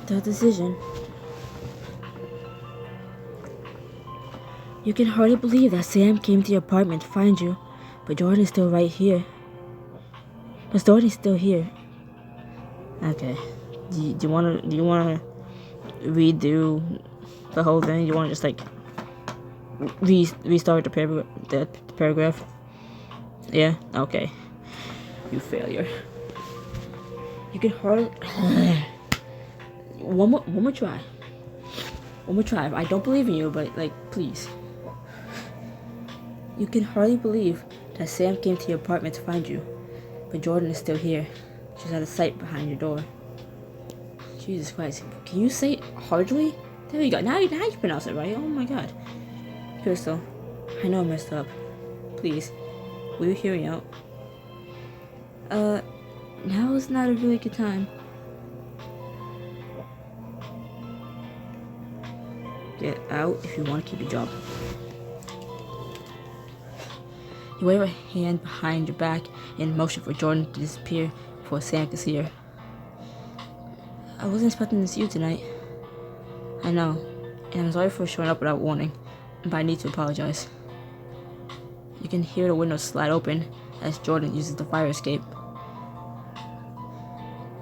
The decision. You can hardly believe that Sam came to your apartment to find you, but Jordan is still right here. But Jordan is still here. Okay. Do you wanna redo the whole thing? You wanna just like restart the paragraph? Yeah. Okay. You failure. You can hardly. One more try. One more try. I don't believe in you, but like, please. You can hardly believe that Sam came to your apartment to find you, but Jordan is still here. She's out of sight behind your door. Jesus Christ. Can you say it hardly? There you go. Now you pronounce it right. Oh my god. Crystal, I know I messed up. Please, will you hear me out? Now is not a really good time. Get out if you want to keep your job. You wave a hand behind your back in motion for Jordan to disappear before Sam could see her. I wasn't expecting to see you tonight. I know, and I'm sorry for showing up without warning, but I need to apologize. You can hear the window slide open as Jordan uses the fire escape.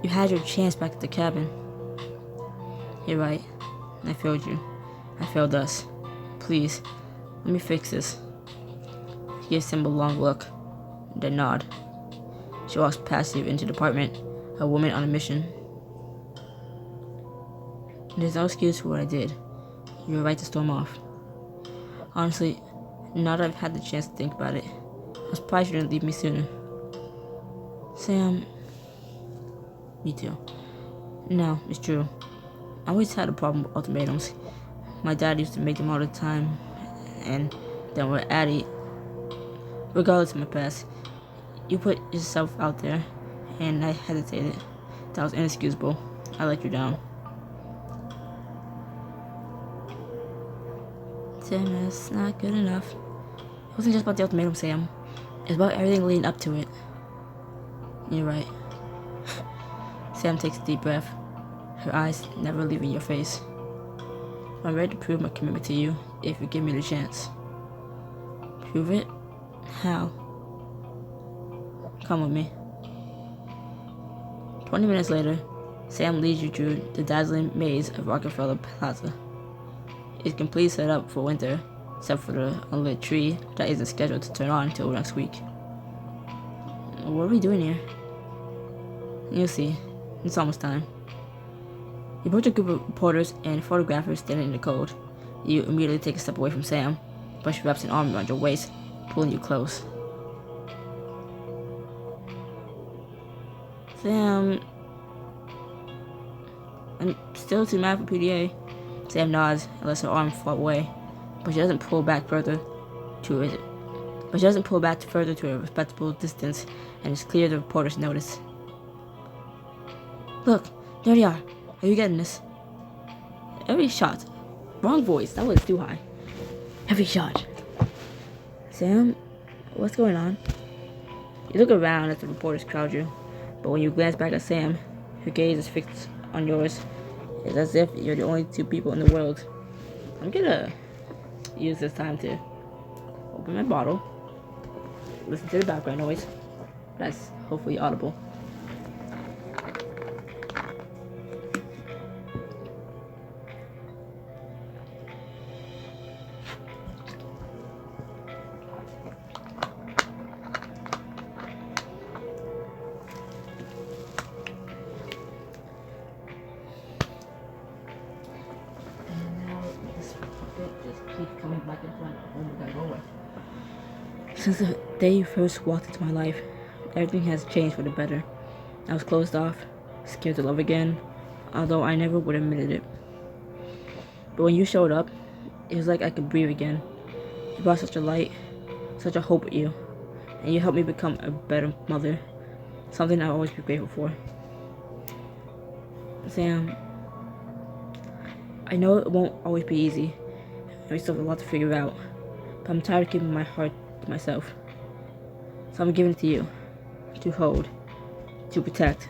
You had your chance back at the cabin. You're right. I failed you. I failed us. Please, let me fix this. She gives him a long look, then nod. She walks past you into the apartment, a woman on a mission. There's no excuse for what I did. You were right to storm off. Honestly, now that I've had the chance to think about it, I was surprised you didn't leave me sooner. Sam... Me too. No, it's true. I always had a problem with ultimatums. My dad used to make them all the time, and then we're at it. Regardless of my past, you put yourself out there, and I hesitated. That was inexcusable. I let you down. Sam, that's not good enough. It wasn't just about the ultimatum, Sam. It was about everything leading up to it. You're right. Sam takes a deep breath, her eyes never leaving your face. I'm ready to prove my commitment to you if you give me the chance. Prove it? How? Come with me. 20 minutes later, Sam leads you through the dazzling maze of Rockefeller Plaza. It's completely set up for winter, except for the unlit tree that isn't scheduled to turn on until next week. What are we doing here? You'll see. It's almost time. You approach a group of reporters and photographers standing in the cold. You immediately take a step away from Sam, but she wraps an arm around your waist, pulling you close. Sam... I'm still too mad for PDA. Sam nods and lets her arm fall away, but she doesn't pull back further to a respectable distance, and it's clear the reporters notice. Look, there they are. Are you getting this? Every shot. Wrong voice. That was too high. Every shot. Sam, what's going on? You look around as the reporters crowd you, but when you glance back at Sam, her gaze is fixed on yours. It's as if you're the only two people in the world. I'm gonna use this time to open my bottle, listen to the background noise. That's hopefully audible. Since the day you first walked into my life, everything has changed for the better. I was closed off, scared to love again, although I never would have admitted it. But when you showed up, it was like I could breathe again. You brought such a light, such a hope with you, and you helped me become a better mother, something I'll always be grateful for. Sam, I know it won't always be easy, and we still have a lot to figure out, but I'm tired of keeping my heart to myself. So I'm giving it to you. to hold, to protect,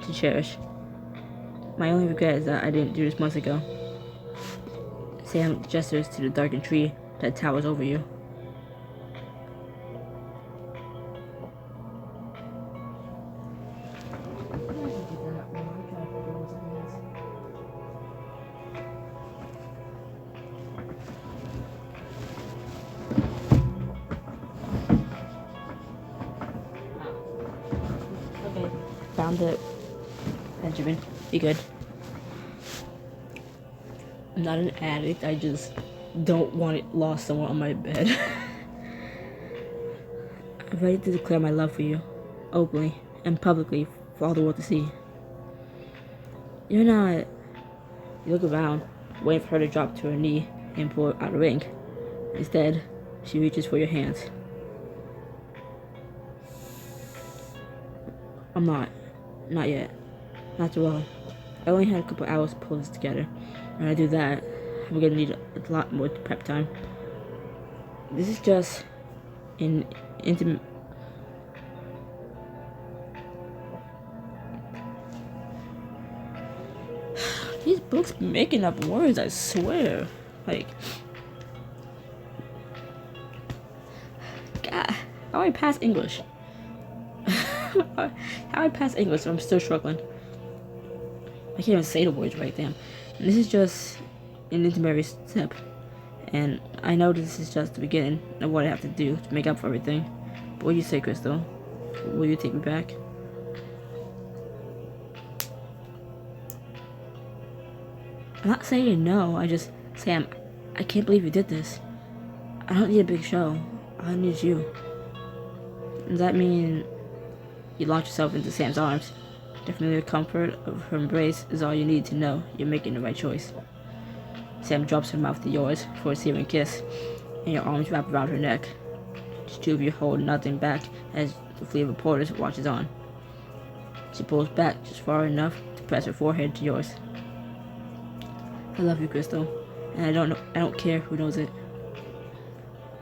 to cherish. My only regret is that I didn't do this months ago. Sam gestures to the darkened tree that towers over you. Okay, found it. Benjamin, be good. I'm not an addict, I just don't want it lost somewhere on my bed. I'm ready to declare my love for you, openly and publicly for all the world to see. You're not... You look around, waiting for her to drop to her knee and pull out a ring. Instead, she reaches for your hands. I'm not. Not yet. Not too well. I only had a couple hours to pull this together. When I do that, I'm gonna need a lot more prep time. This is just an intimate... These books making up words, I swear. Like... God, how do I pass English? How do I pass English? I'm still struggling. I can't even say the words right, damn. And this is just an intermediate step. And I know this is just the beginning of what I have to do to make up for everything. But what do you say, Crystal? Will you take me back? I'm not saying no, I just... Sam, I can't believe you did this. I don't need a big show. I need you. Does that mean you launch yourself into Sam's arms? The familiar comfort of her embrace is all you need to know you're making the right choice. Sam drops her mouth to yours for a searing kiss, and your arms wrap around her neck. The two of you hold nothing back as the fleet of reporters watches on. She pulls back just far enough to press her forehead to yours. I love you, Crystal, and I don't care who knows it.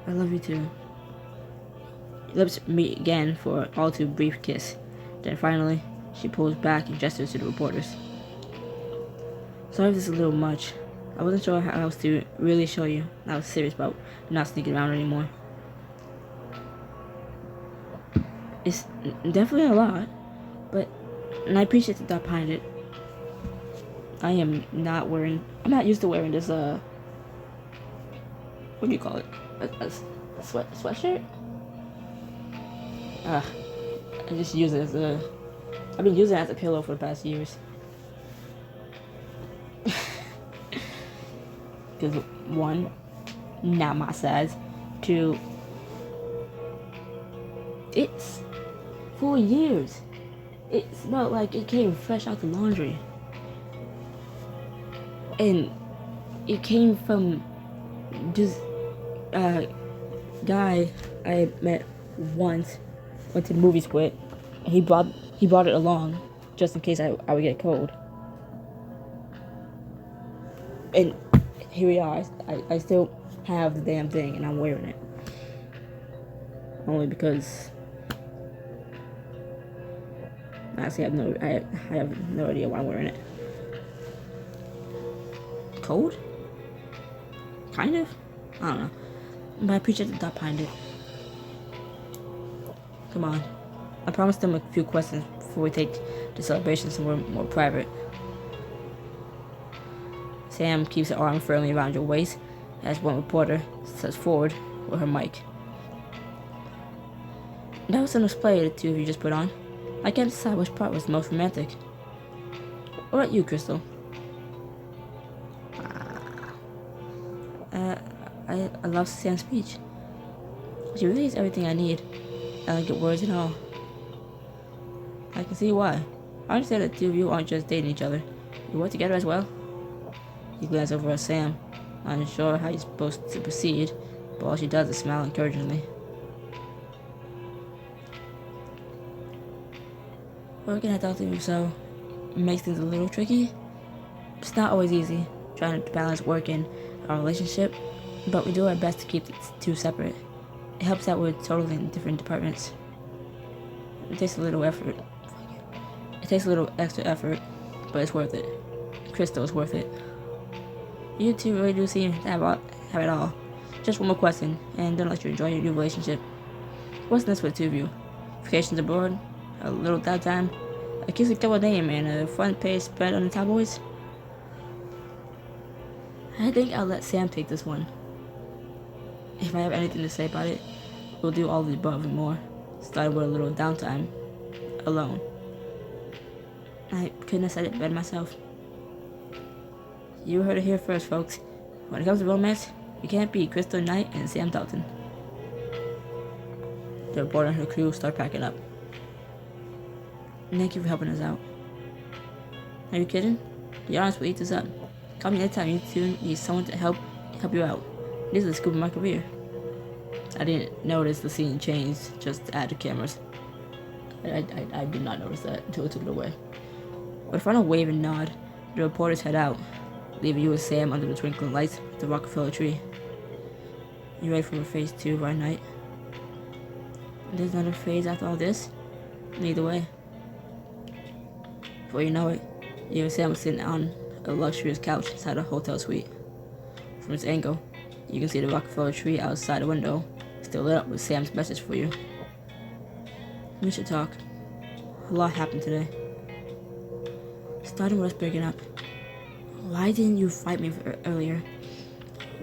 I love you too. Your lips meet again for an all too brief kiss. Then finally, she pulls back and gestures to the reporters. Sorry if this is a little much. I wasn't sure how else to really show you I was serious about not sneaking around anymore. It's definitely a lot, and I appreciate the thought behind it. I'm not used to wearing this, what do you call it? A sweatshirt? I just use it as I've been using it as a pillow for the past years. Because one, not my size. Two, it's 4 years. It smelled like it came fresh out the laundry. And it came from this guy I met once, went to the movies with. He brought it along just in case I would get cold. And here we are. I still have the damn thing and I'm wearing it. Only because honestly I have no idea why I'm wearing it. Cold? Kind of? I don't know. But I appreciate the thought behind it. Come on. I promised them a few questions before we take the celebration somewhere more private. Sam keeps her arm firmly around your waist as one reporter steps forward with her mic. That was some display the two of you just put on. I can't decide which part was the most romantic. What about you, Crystal? I love Sam's speech. She really is everything I need. Elegant words and all. I can see why. I understand that the two of you aren't just dating each other. You work together as well. You glance over at Sam, unsure how you're supposed to proceed, but all she does is smile encouragingly. Working at Dr. Rousseau makes things a little tricky. It's not always easy, trying to balance work and our relationship, but we do our best to keep the two separate. It helps that we're totally in different departments. It takes a little effort. It takes a little extra effort, but it's worth it. Crystal is worth it. You two really do seem to have it all. Just one more question, and don't let you enjoy your new relationship. What's next for the two of you? Vacations abroad? A little downtime? A kiss a couple name and a front page spread on the tabloids? I think I'll let Sam take this one. If I have anything to say about it, we'll do all of the above and more. Starting with a little downtime. Alone. I couldn't have said it better myself. You heard it here first, folks. When it comes to romance, you can't beat Crystal Knight and Sam Dalton. The reporter and her crew start packing up. Thank you for helping us out. Are you kidding? The honest will eat this up. Call me anytime you two need someone to help you out. This is the scoop of my career. I didn't notice the scene changed just to add the cameras. I did not notice that until it took it away. With a final wave and nod, the reporters head out, leaving you and Sam under the twinkling lights of the Rockefeller tree. You ready for phase 2 right night? There's another phase after all this? Either way. Before you know it, you and Sam are sitting on a luxurious couch inside a hotel suite. From its angle, you can see the Rockefeller tree outside the window, still lit up with Sam's message for you. We should talk. A lot happened today. Starting with us breaking up. Why didn't you fight me earlier?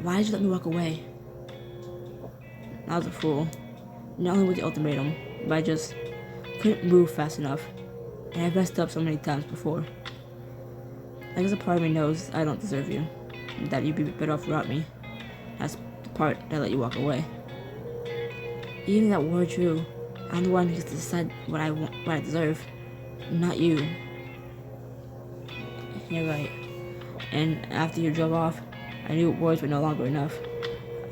Why did you let me walk away? I was a fool. Not only with the ultimatum, but I just couldn't move fast enough. And I've messed up so many times before. I guess a part of me knows I don't deserve you. And that you'd be better off without me. That's the part that let you walk away. Even that were true, I'm the one who gets to decide what I want, what I deserve. Not you. You're right. And after you drove off, I knew words were no longer enough.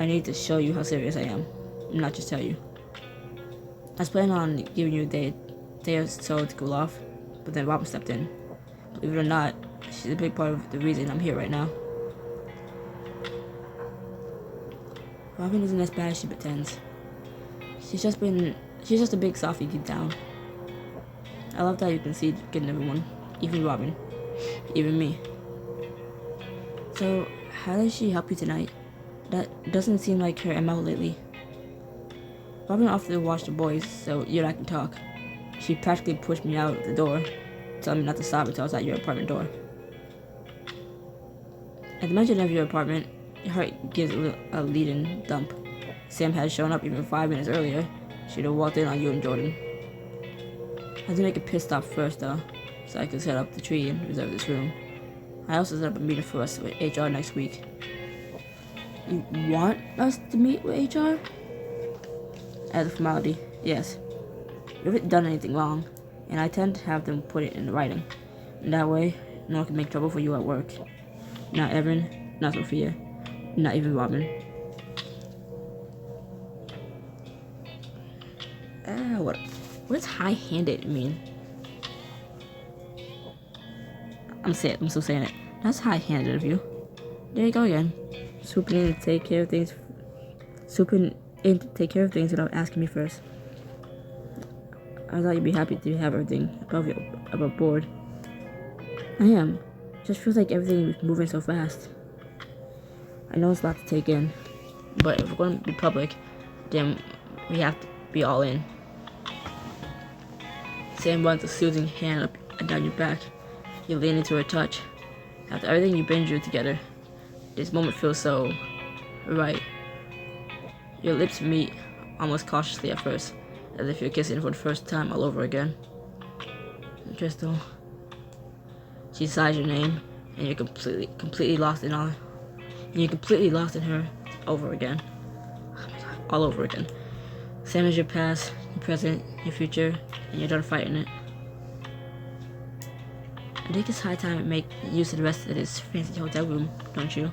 I needed to show you how serious I am, not just tell you. I was planning on giving you a day or so to cool off, but then Robin stepped in. Believe it or not, she's a big part of the reason I'm here right now. Robin isn't as bad as she pretends. She's just a big softie deep down. I love that you can see getting everyone, even Robin, even me. So, how does she help you tonight? That doesn't seem like her MO lately. Robin offered to watch the boys so you and I can talk. She practically pushed me out the door, telling me not to stop until I was at your apartment door. At the mention of your apartment, your heart gives a lead-in dump. Sam had shown up even 5 minutes earlier. She'd have walked in on you and Jordan. I had to make a pit stop first though, so I could set up the tree and reserve this room. I also set up a meeting for us with HR next week. You want us to meet with HR? As a formality, yes. You haven't done anything wrong, and I tend to have them put it in writing. And that way, no one can make trouble for you at work. Not Evan, not Sophia, not even Robin. What does high-handed mean? I'm still saying it. That's high-handed of you. There you go again. Swooping in to take care of things without asking me first. I thought you'd be happy to have everything above board. I am. Just feels like everything is moving so fast. I know it's a lot to take in, but if we're going to be public, then we have to be all in. Sam runs a soothing hand up and down your back. You lean into her touch. After everything you've been through together, this moment feels so right. Your lips meet, almost cautiously at first, as if you're kissing for the first time all over again. Crystal. She sighs your name, and you're completely lost in all. And you're completely lost in her over again. Oh my God, all over again. Sam is your past, your present, your future, and you're done fighting it. I think it's high time to make use of the rest of this fancy hotel room, don't you?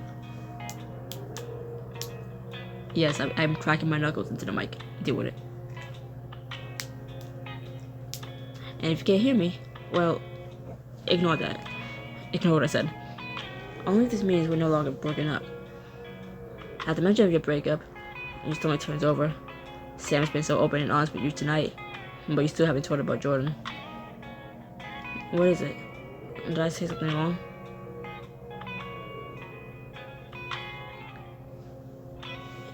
Yes, I'm cracking my knuckles into the mic. Deal with it. And if you can't hear me, well, ignore that. Ignore what I said. Only if this means we're no longer broken up. At the mention of your breakup, and your stomach turns over, Sam's been so open and honest with you tonight. but you still haven't told her about Jordan. What is it? Did I say something wrong?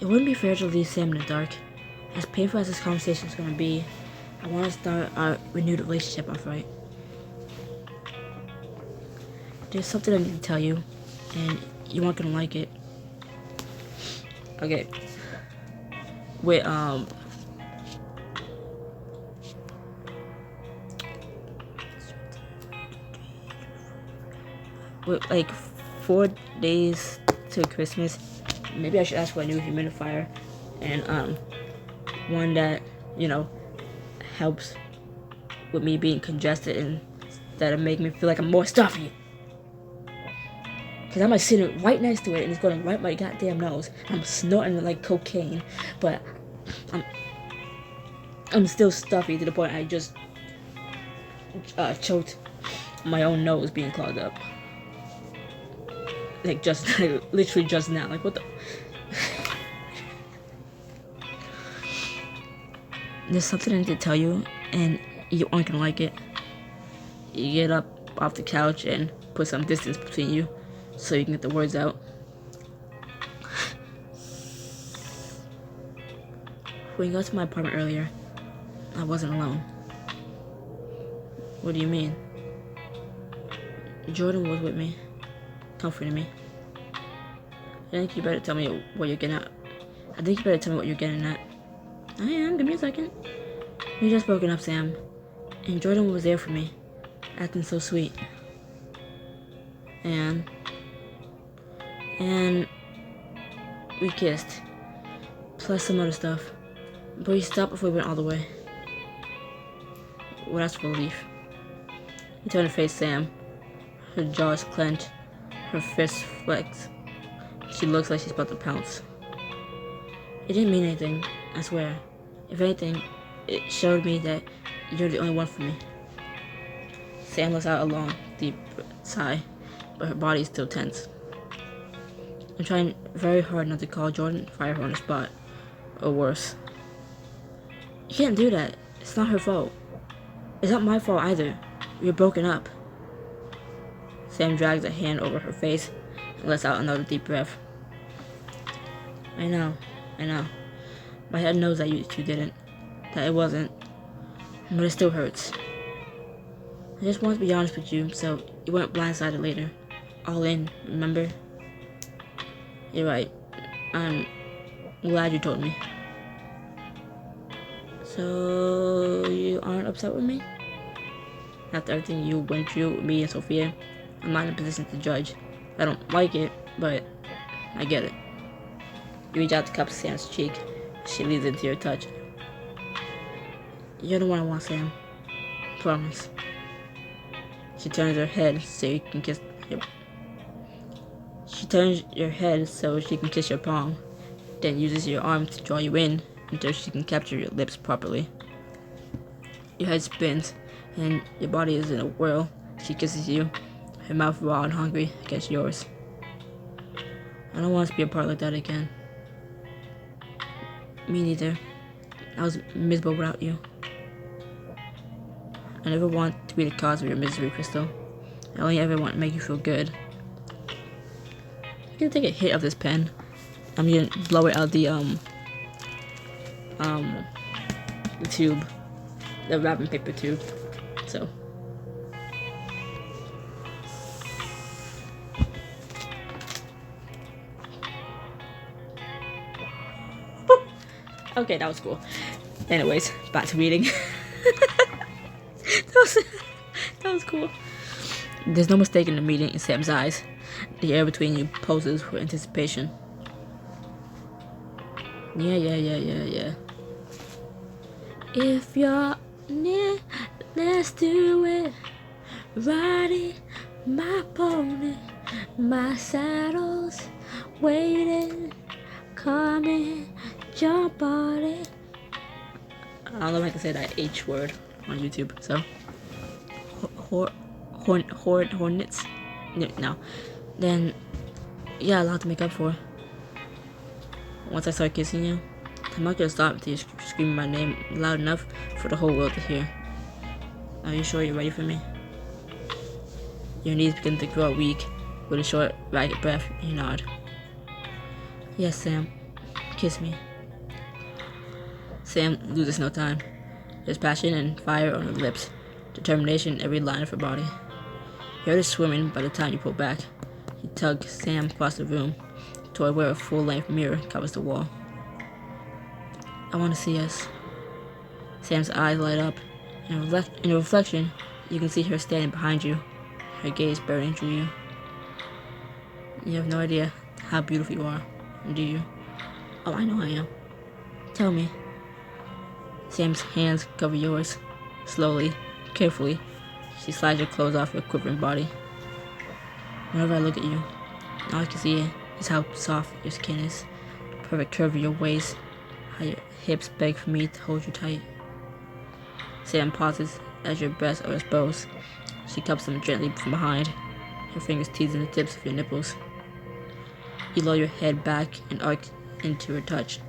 It wouldn't be fair to leave Sam in the dark. As painful as this conversation is going to be, I want to start our renewed relationship off right. There's something I need to tell you, and you aren't going to like it. Okay. Wait, with like 4 days till Christmas, maybe I should ask for a new humidifier and one that, you know, helps with me being congested instead of making me feel like I'm more stuffy. Cause I'm like sitting right next to it and it's going right my goddamn nose. I'm snorting like cocaine, but I'm still stuffy to the point I just choked my own nose being clogged up. Like just literally just now. Like what the There's something I need to tell you and you aren't gonna like it. You get up off the couch and put some distance between you so you can get the words out. When you got to my apartment earlier, I wasn't alone. What do you mean? Jordan was with me, comforting me. I think you better tell me what you're getting at. I am, give me a second. We just broken up, Sam. And Jordan was there for me, acting so sweet. And we kissed. Plus some other stuff. But we stopped before we went all the way. Well, that's relief. He turned to face Sam. Her jaws clenched. Her fists flexed. She looks like she's about to pounce. It didn't mean anything, I swear. If anything, it showed me that you're the only one for me. Sam lets out a long, deep sigh, but her body is still tense. I'm trying very hard not to call Jordan and fire her on the spot, or worse. You can't do that. It's not her fault. It's not my fault either. We're broken up. Sam drags a hand over her face and lets out another deep breath. I know. My head knows that you didn't. That it wasn't. But it still hurts. I just want to be honest with you so you weren't blindsided later. All in, remember? You're right. I'm glad you told me. So you aren't upset with me? After everything you went through with me and Sophia, I'm not in a position to judge. I don't like it, but I get it. You reach out to cup Sam's cheek. She leans into your touch. You're the one I want, Sam. Promise. She turns her head so you can kiss your... She turns your head so she can kiss your palm, then uses your arm to draw you in until she can capture your lips properly. Your head spins, and your body is in a whirl. She kisses you, her mouth raw and hungry against yours. I don't want us to be apart like that again. Me neither. I was miserable without you. I never want to be the cause of your misery, Crystal. I only ever want to make you feel good. I'm gonna take a hit of this pen. I'm gonna blow it out the tube, the wrapping paper tube. So. Okay, that was cool. Anyways, back to reading. that was cool. There's no mistaking the meaning in Sam's eyes. The air between you poses for anticipation. Yeah. If you're near, let's do it. Riding my pony, my saddle's waiting. Come in, jump on it. I don't know if I can say that H word on YouTube, so. Hornets? No. Then, yeah, a lot to make up for. Once I start kissing you, I'm not gonna stop until you scream my name loud enough for the whole world to hear. Are you sure you're ready for me? Your knees begin to grow weak. With a short, ragged breath, you nod. Yes, Sam. Kiss me. Sam loses no time. There's passion and fire on her lips, determination in every line of her body. You're just swimming by the time you pull back. You tug Sam across the room toward where a full-length mirror covers the wall. I want to see us. Sam's eyes light up. In a reflection, you can see her standing behind you, her gaze burning through you. You have no idea how beautiful you are, do you? Oh, I know I am. Tell me. Sam's hands cover yours. Slowly, carefully, she slides your clothes off your quivering body. Whenever I look at you, all I can see is how soft your skin is, the perfect curve of your waist, how your hips beg for me to hold you tight. Sam pauses as your breasts are exposed. She cups them gently from behind, her fingers teasing the tips of your nipples. You lower your head back and arc into her touch.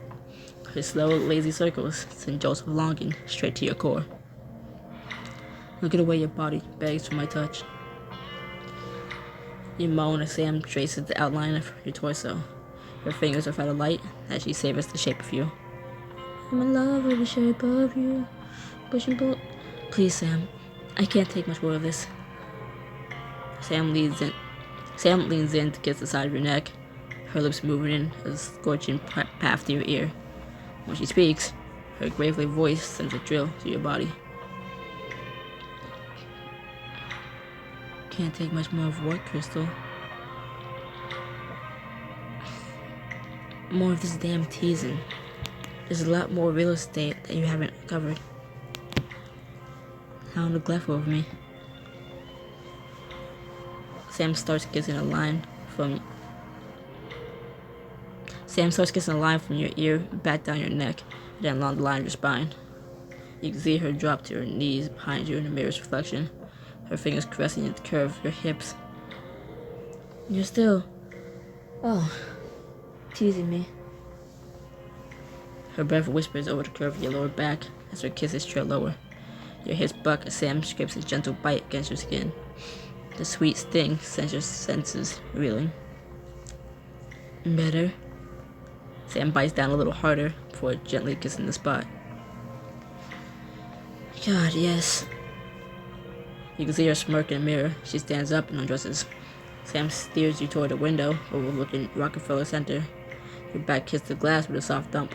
Her slow, lazy circles send jolts of longing straight to your core. Look at the way your body begs for my touch. You moan as Sam traces the outline of your torso. Her fingers are found light as she savors the shape of you. I'm in love with the shape of you. Push and pull. Please, Sam. I can't take much more of this. Sam leans in to kiss the side of your neck, her lips moving in a scorching path to your ear. When she speaks, her gravely voice sends a thrill through your body. Can't take much more of what, Crystal? More of this damn teasing. There's a lot more real estate that you haven't covered. How neglectful of me. Sam starts kissing a line from your ear back down your neck, then along the line of your spine. You can see her drop to her knees behind you in the mirror's reflection, her fingers caressing the curve of your hips. You're still... teasing me. Her breath whispers over the curve of your lower back as her kisses trail lower. Your hips buck as Sam scrapes a gentle bite against your skin. The sweet sting sends your senses reeling. Better? Sam bites down a little harder before gently kissing the spot. God, yes. You can see her smirk in the mirror. She stands up and undresses. Sam steers you toward a window overlooking Rockefeller Center. Your back hits the glass with a soft thump.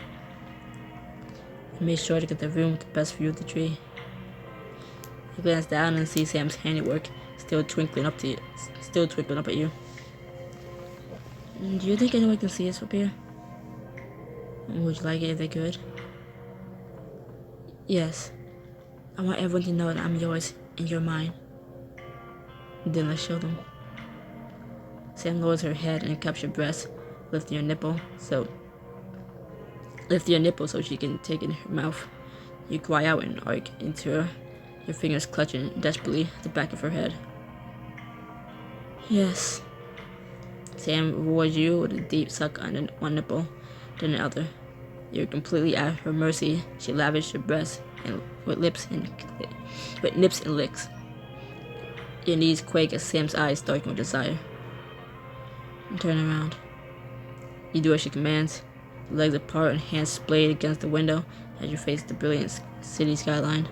You made sure to get the room with the best view of the tree. You glance down and see Sam's handiwork still twinkling up at you. Do you think anyone can see us up here? Would you like it if they could? Yes. I want everyone to know that I'm yours and you're mine. Then let's show them. Sam lowers her head and cups your breast, lifting your nipple so she can take it in her mouth. You cry out and arc into her, your fingers clutching desperately at the back of her head. Yes. Sam rewards you with a deep suck on one nipple, then the other. You're completely at her mercy. She lavishes your breasts with nips and licks. Your knees quake as Sam's eyes darken with desire. You turn around. You do as she commands, legs apart and hands splayed against the window as you face the brilliant city skyline.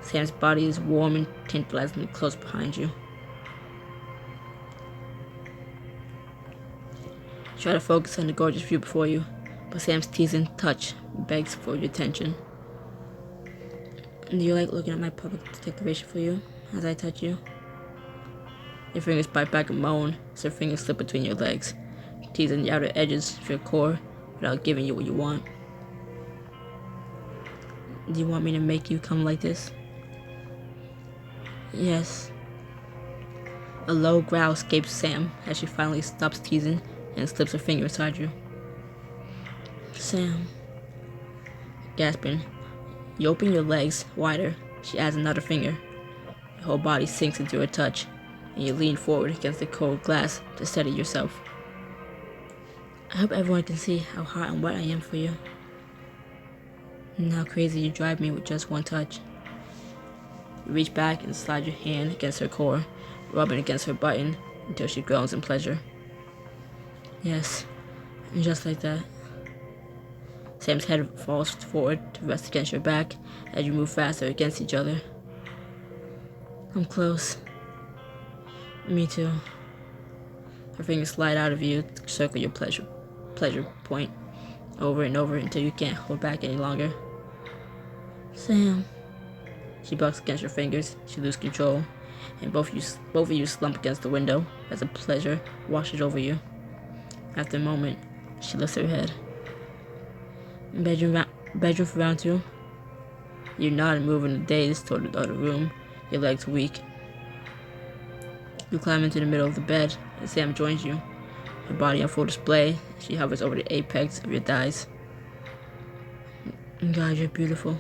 Sam's body is warm and tantalizingly close behind you. Try to focus on the gorgeous view before you, but Sam's teasing touch begs for your attention. Do you like looking at my public declaration for you as I touch you? Your fingers bite back and moan as her fingers slip between your legs, teasing the outer edges of your core without giving you what you want. Do you want me to make you come like this? Yes. A low growl escapes Sam as she finally stops teasing and slips her finger inside you. Sam. Gasping, you open your legs wider. She adds another finger. Your whole body sinks into her touch, and you lean forward against the cold glass to steady yourself. I hope everyone can see how hot and wet I am for you. And how crazy you drive me with just one touch. You reach back and slide your hand against her core, rubbing against her button until she groans in pleasure. Yes, and just like that. Sam's head falls forward to rest against your back as you move faster against each other. I'm close. Me too. Her fingers slide out of you to circle your pleasure point over and over until you can't hold back any longer. Sam. She bucks against your fingers. She loses control, and both of you slump against the window as the pleasure washes over you. After a moment, she lifts her head. Bedroom for round 2. You nod and move in a daze toward the other room, your legs weak. You climb into the middle of the bed, and Sam joins you, her body on full display. She hovers over the apex of your thighs. God, you're beautiful.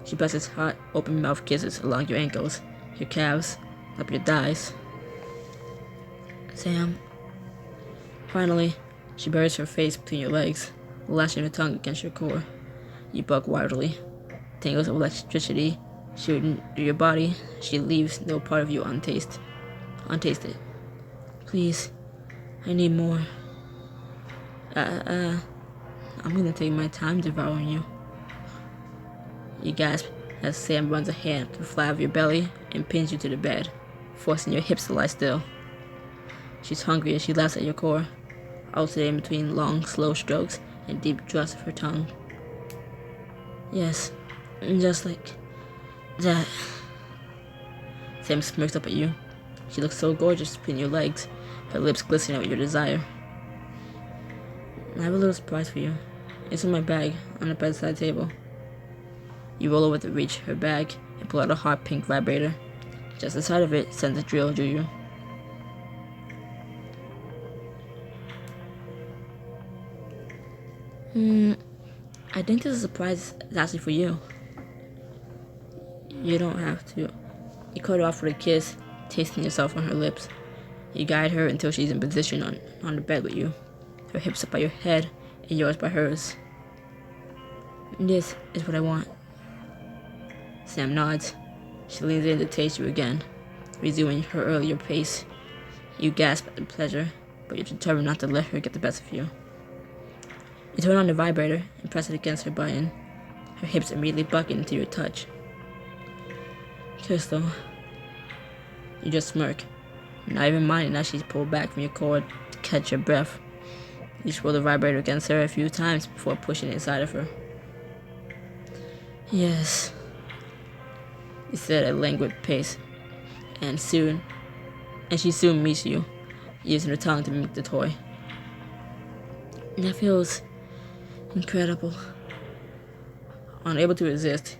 She presses hot, open-mouth kisses along your ankles, your calves, up your thighs. Sam. Finally, she buries her face between your legs, lashing her tongue against your core. You buck wildly. Tangles of electricity shooting through your body. She leaves no part of you untasted. Please, I need more. I'm gonna take my time devouring you. You gasp as Sam runs a hand up the flat of your belly and pins you to the bed, forcing your hips to lie still. She's hungry as she laughs at your core, alternating between long, slow strokes and deep thrusts of her tongue. Yes, just like that. Sam smirks up at you. She looks so gorgeous between your legs, her lips glistening with your desire. I have a little surprise for you. It's in my bag on the bedside table. You roll over to reach her bag and pull out a hot pink vibrator. Just inside of it sends a drill through you. I think this surprise is actually for you. You don't have to. You cut her off with a kiss, tasting yourself on her lips. You guide her until she's in position on the bed with you, her hips up by your head and yours by hers. This is what I want. Sam nods. She leans in to taste you again, resuming her earlier pace. You gasp at the pleasure, but you're determined not to let her get the best of you. You turn on the vibrator and press it against her button, her hips immediately bucking into your touch. Crystal. You just smirk, not even minding that she's pulled back from your cord to catch your breath. You swirl the vibrator against her a few times before pushing it inside of her. Yes, you said at a languid pace, and she soon meets you, using her tongue to mimic the toy. That feels incredible. Unable to resist,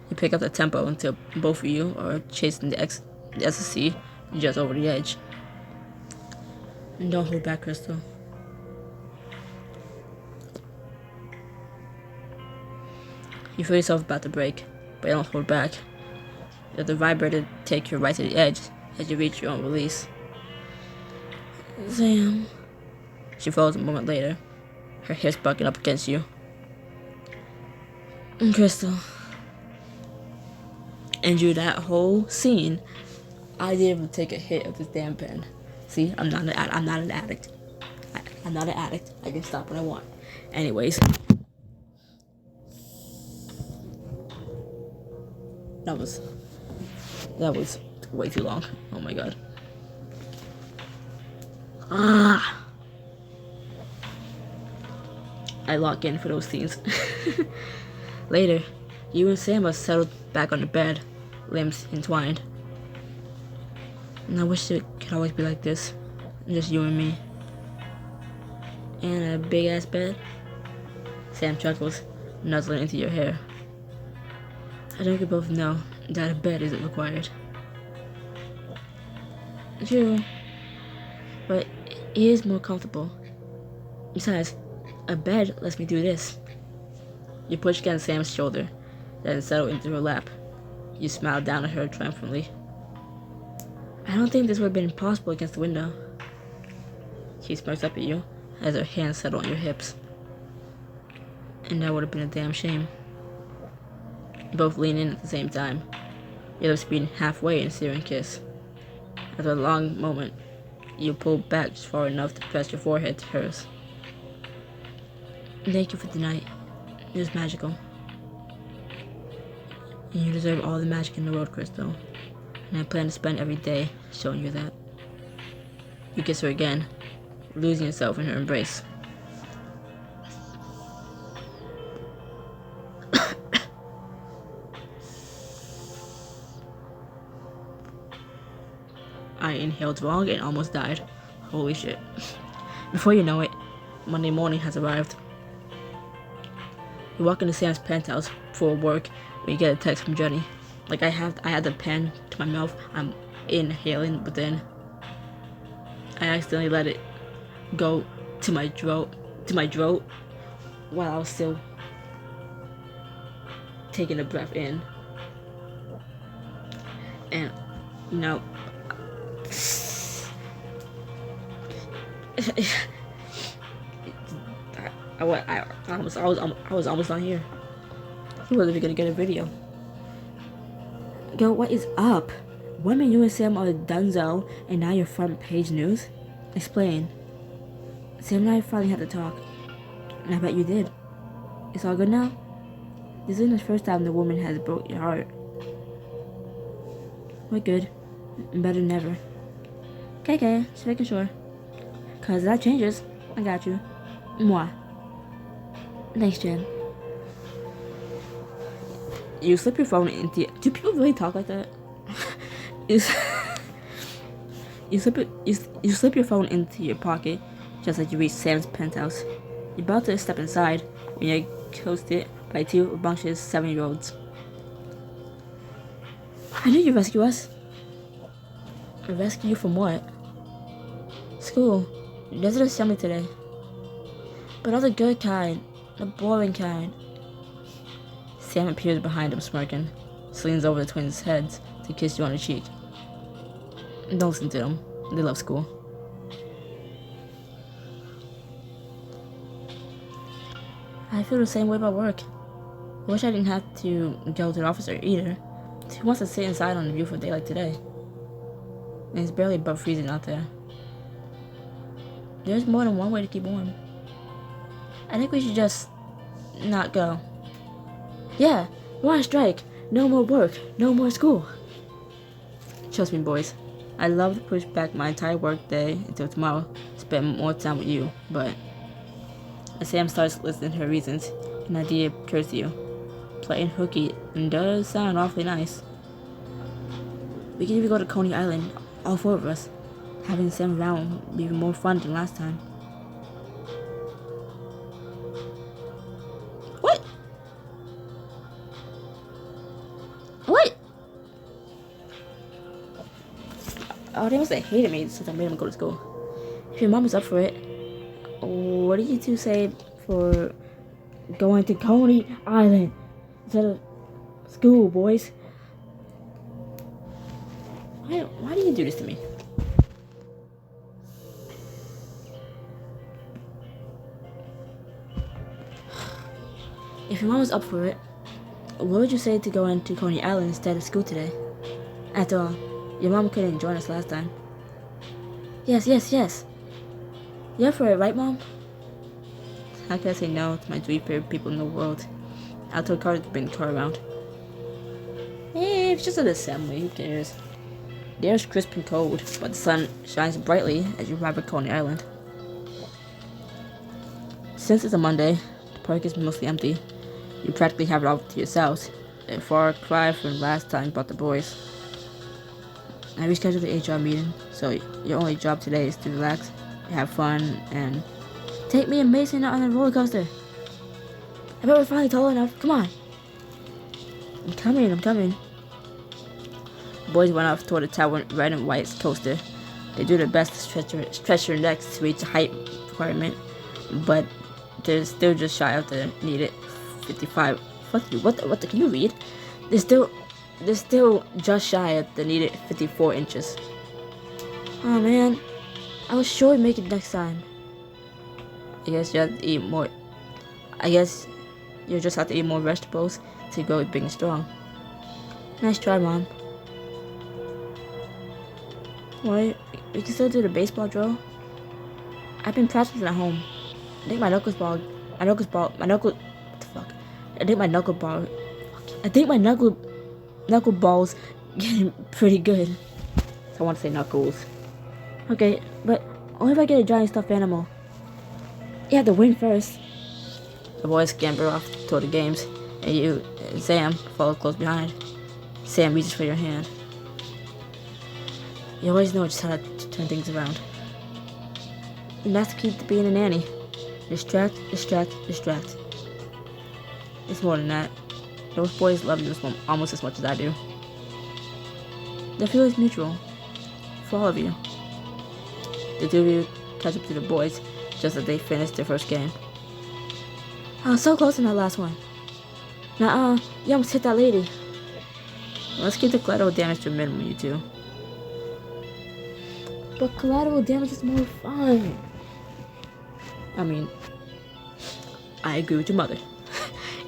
you pick up the tempo until both of you are chasing the ecstasy just over the edge. And don't hold back, Crystal. You feel yourself about to break, but you don't hold back. You let the vibrator take you right to the edge as you reach your own release. Sam. She follows a moment later, her hips bucking up against you. And Crystal. And through that whole scene, I didn't even take a hit of this damn pen. See, I'm not an addict. I'm not an addict. I can stop when I want. Anyways. That was way too long. Oh my god. I lock in for those scenes. Later, you and Sam are settled back on the bed, limbs entwined. And I wish it could always be like this, just you and me. And a big ass bed. Sam chuckles, nuzzling into your hair. I think we both know that a bed isn't required. True, but it is more comfortable. Besides, a bed lets me do this. You push against Sam's shoulder, then settle into her lap. You smile down at her triumphantly. I don't think this would have been possible against the window. She smirks up at you as her hands settle on your hips. And that would have been a damn shame. Both lean in at the same time, your lips being halfway in a searing kiss. After a long moment, you pull back just far enough to press your forehead to hers. Thank you for the night. It was magical. And you deserve all the magic in the world, Crystal. And I plan to spend every day showing you that. You kiss her again, losing yourself in her embrace. I inhaled wrong and almost died. Holy shit. Before you know it, Monday morning has arrived. You walk into Sam's penthouse for work when you get a text from Jenny. Like I had the pen to my mouth, I'm inhaling, but then I accidentally let it go to my throat while I was still taking a breath in. And I was almost on here. He wasn't even gonna get a video. Girl, what is up? When you and Sam are donezo and now you're front page news? Explain. Sam and I finally had to talk. And I bet you did. It's all good now? This isn't the first time the woman has broke your heart. We're good. Better than ever. Okay, just making sure. Cause that changes. I got you. Mwah. Thanks, Jen. You slip your phone into... Do people really talk like that? You slip your phone into your pocket just as you reach Sam's penthouse. You're about to step inside when you're accosted by two rambunctious 7-year-olds. I knew you'd rescue us. Rescue you from what? School. There's an assembly today. But not the good kind. The boring kind. Sam appears behind him smirking, leans over the twins' heads to kiss you on the cheek. Don't listen to them. They love school. I feel the same way about work. I wish I didn't have to go to the office either. Who wants to sit inside on a beautiful day like today? And it's barely above freezing out there. There's more than one way to keep warm. I think we should just not go. Yeah, we're on strike. No more work. No more school. Trust me, boys. I'd love to push back my entire work day until tomorrow, spend more time with you, but as Sam starts listening to her reasons, an idea occurs to you. Playing hooky does sound awfully nice. We could even go to Coney Island, all 4 of us. Having Sam around would be even more fun than last time. What? What? Oh, they must have hated me since I made them go to school. If your mom is up for it, what do you two say for going to Coney Island instead of school, boys? Why do you do this to me? If your mom was up for it, what would you say to going to Coney Island instead of school today? After all, your mom couldn't join us last time. Yes. You're up for it, right, Mom? How can I say no to my 3 favorite people in the world? I'll tell Carter to bring the car around. Hey, it's just an assembly, who cares? The air is crisp and cold, but the sun shines brightly as you arrive at Coney Island. Since it's a Monday, the park is mostly empty. You practically have it all to yourselves, a far cry from last time you brought the boys. I rescheduled the HR meeting, so your only job today is to relax, have fun, and take me and Mason out on a roller coaster. I bet we're finally tall enough. Come on. I'm coming. The boys went off toward the tower red and white coaster. They do their best to stretch their necks to reach the height requirement, but they're still just shy of the needed 55. What? Can you read? They're still just shy of the needed 54 inches. Oh man, I was sure we'd make it next time. I guess you have to eat more. I guess You'll just have to eat more vegetables to grow big and strong. Nice try, Mom. What? We can still do the baseball drill? I've been practicing at home. I think my knuckle... What the fuck? I think my knuckleballs getting pretty good. So I want to say knuckles. Okay, but only if I get a giant stuffed animal. You have to win first. The boys scamper off toward the games, and you and Sam follow close behind. Sam reaches for your hand. You always know just how to turn things around. And that's the key to being a nanny. Distract, distract, distract. It's more than that. Those boys love you almost as much as I do. The feeling is mutual. For all of you. The two of you catch up to the boys just as they finish their first game. I was so close in that last one. Nuh-uh, you almost hit that lady. Let's keep the collateral damage to a minimum, you two. But collateral damage is more fun. I mean, I agree with your mother.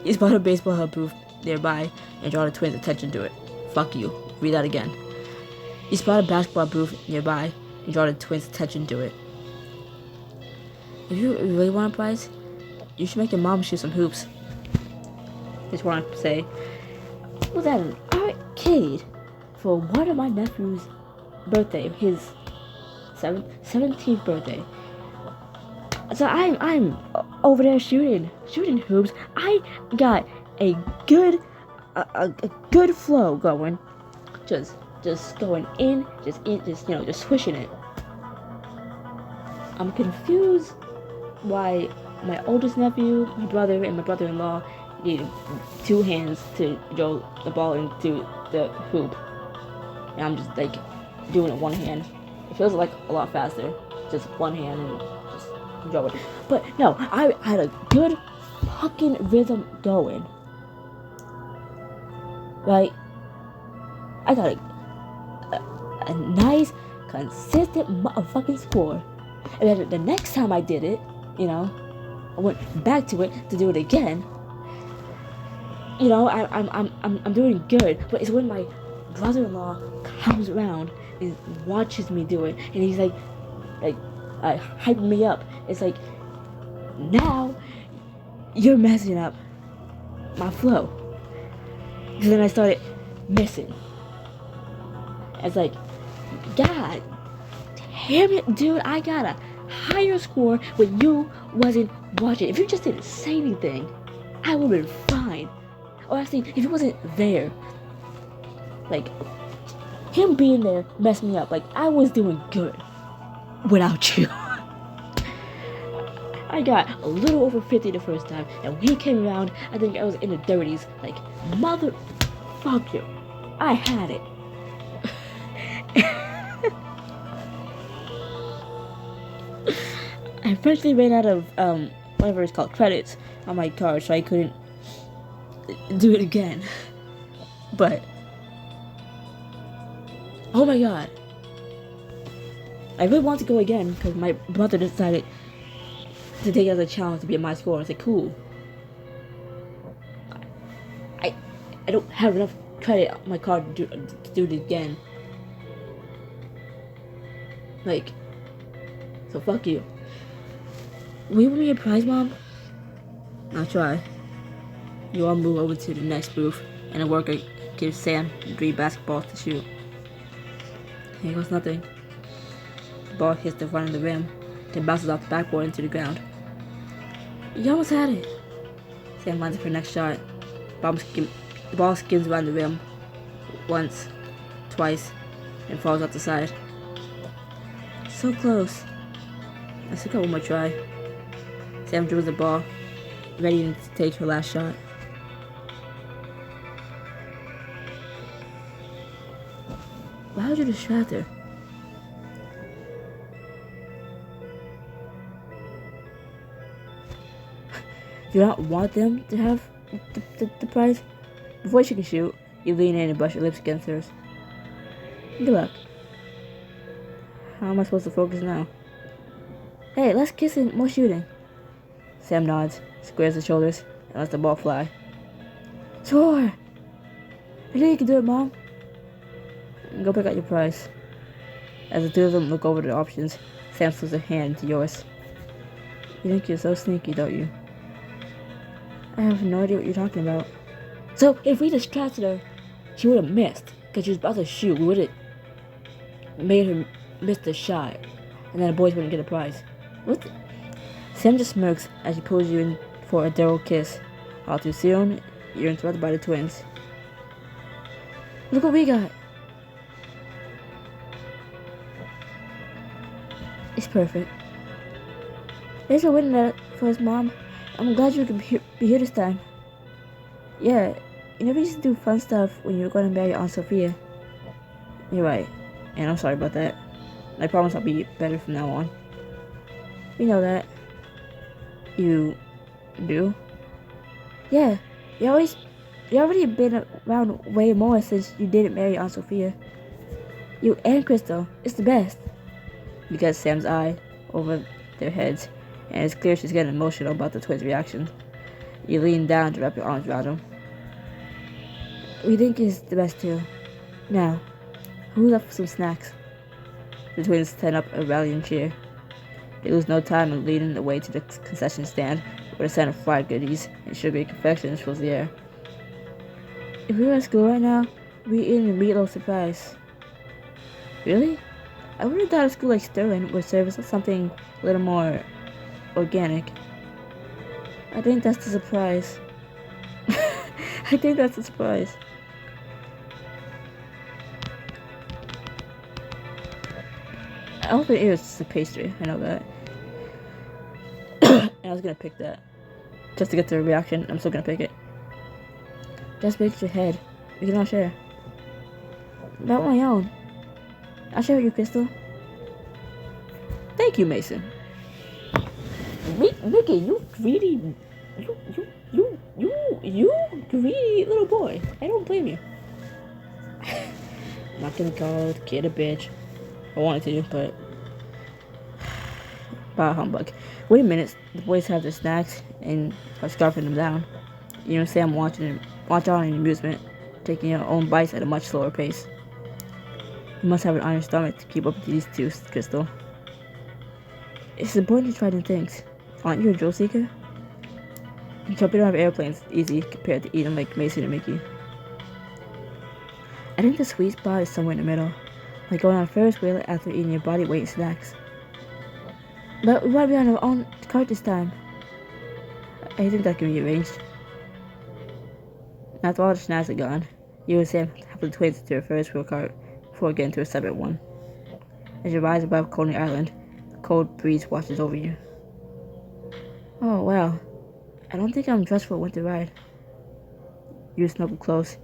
You spot a baseball hub booth nearby and draw the twins' attention to it. Fuck you. Read that again. You spot a basketball booth nearby and draw the twins' attention to it. If you really want a prize, you should make your mom shoot some hoops. Just want to say, I was at an arcade for one of my nephew's birthday, his 17th birthday. So I'm over there shooting hoops. I got a good flow going, just going in, just swishing it. I'm confused why my oldest nephew, my brother, and my brother-in-law needed two hands to throw the ball into the hoop, and I'm just like doing it one hand. It feels like a lot faster, just one hand and just throw it. But no, I had a good fucking rhythm going. Right? I got a nice, consistent motherfucking score. And then the next time I did it, I went back to it to do it again. I'm doing good, but it's when my brother-in-law comes around and watches me do it, and he's like hyping me up. It's like, now you're messing up my flow. Because then I started missing. It's like, God damn it, dude, I got a higher score when you wasn't watching. If you just didn't say anything, I would have been fine. Or actually, if he wasn't there, like, him being there messed me up. Like, I was doing good without you. I got a little over 50 the first time, and when he came around, I think I was in the 30s. Like, motherfucker, I had it. I eventually ran out of whatever it's called, credits on my card, so I couldn't do it again. But oh my god, I really want to go again because my brother decided to take it as a challenge to be at my score. I said, cool. I don't have enough credit on my card to do it again. Like, so fuck you. Will you give me a prize, Mom? I'll try. You all move over to the next booth, and the worker gives Sam 3 basketballs to shoot. Here goes nothing. The ball hits the front of the rim, then bounces off the backboard into the ground. You almost had it. Sam lines up for the next shot. The ball skims around the rim once, twice, and falls off the side. So close. I still got one more try. Sam dribbles the ball, ready to take her last shot. Why would you distract her? Do you not want them to have the prize? Before she can shoot, you lean in and brush your lips against hers. Good luck. How am I supposed to focus now? Hey, let's kiss and more shooting. Sam nods, squares his shoulders, and lets the ball fly. Score! I know you can do it, Mom. Go pick out your prize. As the two of them look over the options, Sam slips a hand into yours. You think you're so sneaky, don't you? I have no idea what you're talking about. So, if we distracted her, she would have missed, because she was about to shoot. We would have made her miss the shot, and then the boys wouldn't get a prize. What the? Sam just smirks as she pulls you in for a Daryl kiss. All too soon, you're interrupted by the twins. Look what we got! It's perfect. Thanks for winning that for us, Mom. I'm glad you could be here this time. Yeah, you never used to do fun stuff when you were going to marry Aunt Sophia. You're right, and I'm sorry about that. I promise I'll be better from now on. We know that. You do? Yeah, you already been around way more since you didn't marry Aunt Sophia. You and Crystal, it's the best. You get Sam's eye over their heads, and it's clear she's getting emotional about the twins' reaction. You lean down to wrap your arms around him. We think it's the best too. Now, who's up for some snacks? The twins stand up a rallying cheer. They lose no time in leading the way to the concession stand, where the scent of fried goodies and sugary confections fills the air. If we were at school right now, we'd eat a meatloaf surprise. Really? I would have thought a school like Sterling would serve us something a little more organic. I think that's the surprise. I think that's the surprise. I hope it is just a pastry, I know that. And I was gonna pick that. Just to get the reaction, I'm still gonna pick it. Just make your head. We can all share. About my own. I'll share with you, Crystal. Thank you, Mason. Mickey, you greedy, you greedy little boy. I don't blame you. I'm not gonna call the kid a bitch. I wanted to, but bah humbug. Wait a minute. The boys have their snacks and are scarfing them down. You and Sam watch on in amusement, taking your own bites at a much slower pace. You must have an iron stomach to keep up with these two, Crystal. It's important to try new things. Aren't you a thrill seeker? Jumping out of airplanes is easy compared to eating like Mason and Mickey. I think the sweet spot is somewhere in the middle, like going on a Ferris wheel after eating your body weight snacks. But we want to be on our own cart this time. I think that can be arranged. After all the snacks are gone, you and Sam help the twins to a Ferris wheel cart before getting to a separate one. As you rise above Coney Island, a cold breeze washes over you. Oh wow, I don't think I'm dressed for a winter ride. You snuggle close,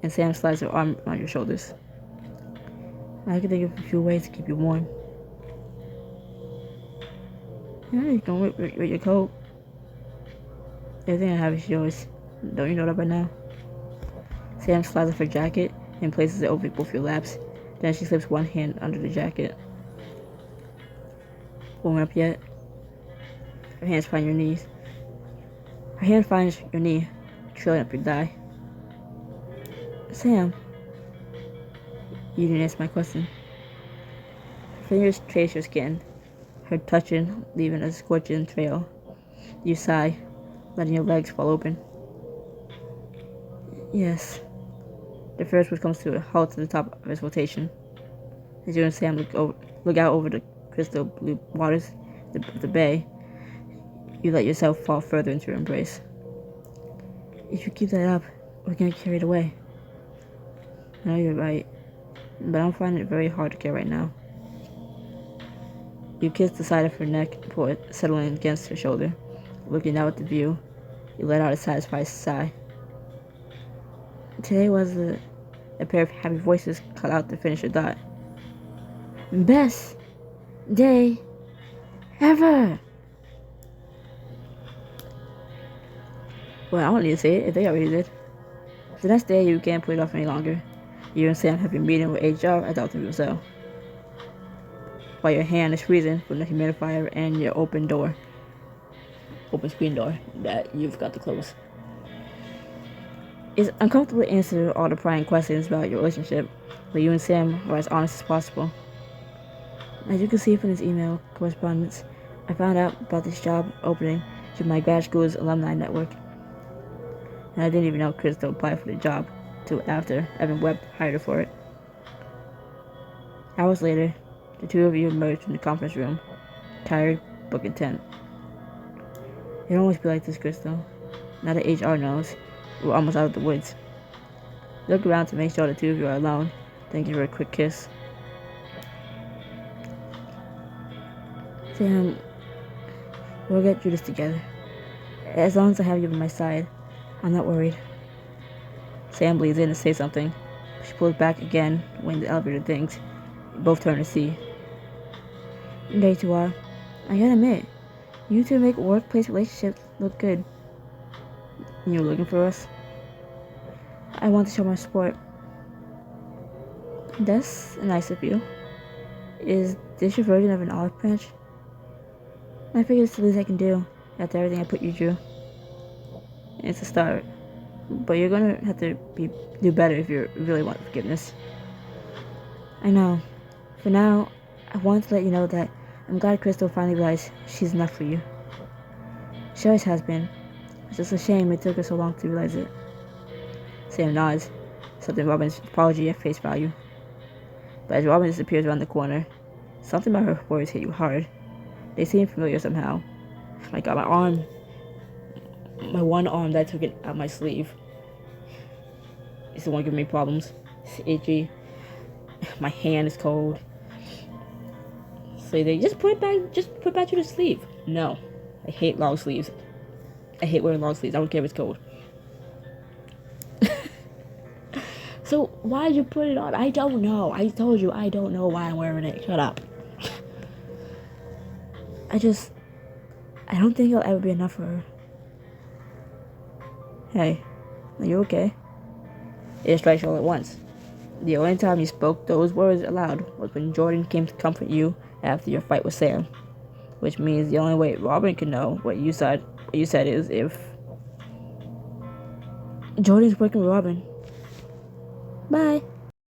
and Sam slides her arm around your shoulders. I can think of a few ways to keep you warm. Yeah, you can whip your coat. Everything I have is yours. Don't you know that by now? Sam slides off her jacket and places it over both your laps. Then she slips one hand under the jacket. Warm up yet? Her hands find your knees. Her hand finds your knee, trailing up your thigh. Sam. You didn't answer my question. Her fingers trace your skin, her touching, leaving a scorching trail. You sigh, letting your legs fall open. Yes. The Ferris wheel comes to a halt at the top of its rotation. As you and Sam look out over the crystal blue waters of the bay, you let yourself fall further into your embrace. If you keep that up, we're gonna get carried away. I know you're right, but I'm finding it very hard to get right now. You kiss the side of her neck before settling against her shoulder. Looking out at the view, you let out a satisfied sigh. Today was a pair of happy voices cut out to finish her thought. Best day ever! Well, I don't need to say it if they already did. The next day, you can't put it off any longer. You and Sam have been meeting with HR at Dr. Rousseau. While your hand is freezing from the humidifier and your open screen door that you've got to close. It's uncomfortable to answer all the prying questions about your relationship, but you and Sam are as honest as possible. As you can see from this email correspondence, I found out about this job opening through my grad school's alumni network. And I didn't even know Crystal applied for the job till after Evan Webb hired her for it. Hours later, the two of you emerged from the conference room, tired but content. It don't always be like this, Crystal. Now that HR knows, we're almost out of the woods. Look around to make sure the two of you are alone, then give her a quick kiss. Sam, we'll get through this together. As long as I have you by my side, I'm not worried. Sam bleeds in to say something. She pulls back again when the elevator dings. You both turn to see. There you are. I gotta admit, you two make workplace relationships look good. You were looking for us? I want to show my support. That's nice of you. Is this your version of an olive branch? I figure it's the least I can do after everything I put you through. It's a start, but you're gonna have to do better if you really want forgiveness. I know. For now, I wanted to let you know that I'm glad Crystal finally realized she's enough for you. She always has been. It's just a shame it took her so long to realize it. Sam nods, accepting Robin's apology at face value. But as Robin disappears around the corner, something about her words hit you hard. They seem familiar somehow. My God, my arm. My one arm that I took it out my sleeve. It's the one giving me problems. It's itchy. My hand is cold. So they just put it back to the sleeve. No. I hate long sleeves. I hate wearing long sleeves. I don't care if it's cold. So why did you put it on? I don't know. I told you I don't know why I'm wearing it. Shut up. I don't think it'll ever be enough for her. Hey, are you okay? It strikes all at once. The only time you spoke those words aloud was when Jordan came to comfort you after your fight with Sam. Which means the only way Robin can know what you said is if Jordan's working with Robin. Bye.